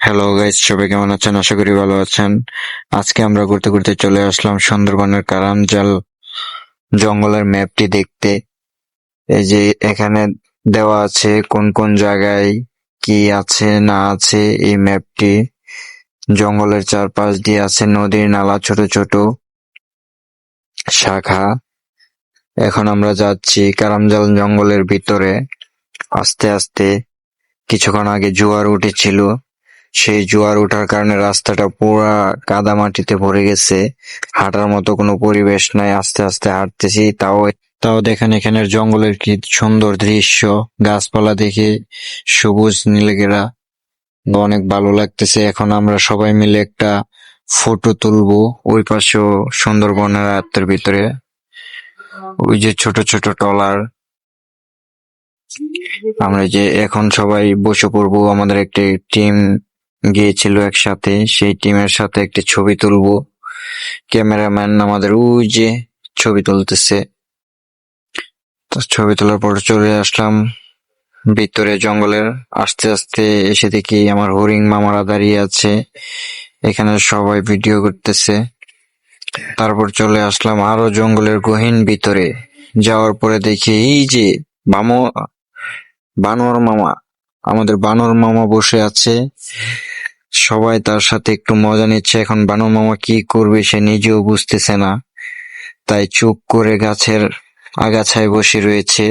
Hello guys, সবাই কেমন আছেন? আশা করি ভালো আছেন। আজকে আমরা ঘুরতে ঘুরতে চলে আসলাম সুন্দরবনের কারামজাল জঙ্গলের ম্যাপটি দেখতে। এই যে এখানে দেওয়া আছে কোন কোন জায়গায় কি আছে না আছে এই ম্যাপটি। জঙ্গলের চারপাশ দিয়ে আছে নদীর নালা, ছোট ছোট শাখা। এখন আমরা যাচ্ছি কারামজাল জঙ্গলের ভিতরে। আস্তে আস্তে কিছুক্ষণ আগে জোয়ার উঠেছিল, সেই জোয়ার ওঠার কারণে রাস্তাটা পুরা কাদা মাটিতে ভরে গেছে। হাঁটার মতো কোনো পরিবেশ নাই। আস্তে আস্তে হাঁটতেছি, তাও তাও দেখেন এখানের জঙ্গলের কি সুন্দর দৃশ্য। গাছপালা দেখে সবুজ নীলে ঘেরা, অনেক ভালো লাগতেছে। এখন আমরা সবাই মিলে একটা ফটো তুলবো। ওই পাশেও সুন্দরবনের আয়ত্তের ভিতরে ওই যে ছোট ছোট ট্রলার। আমরা যে এখন সবাই বসে পড়বো, আমাদের একটি টিম গিয়েছিল একসাথে, সেই টিমের সাথে একটি ছবি তুলবো। ক্যামেরাম্যান আমাদের ওই যে ছবি তুলতেছে। তো ছবি তোলার পর চলে আসলাম ভিতরে জঙ্গলের। আস্তে আস্তে এসে দেখি আমার হরিণ মামারা দাঁড়িয়ে আছে, এখানে সবাই ভিডিও করতেছে। তারপর চলে আসলাম আরো জঙ্গলের গহীন ভিতরে। যাওয়ার পরে দেখি এই যে বামো বানর মামা, আমাদের বানর মামা বসে আছে। সবাই তার সাথে একটু মজা নিচ্ছে। এখন বানর মামা কি করবে সে নিজেও বুঝতেছে না, তাই চুপ করে গাছের আগাছায় বসে রয়েছে।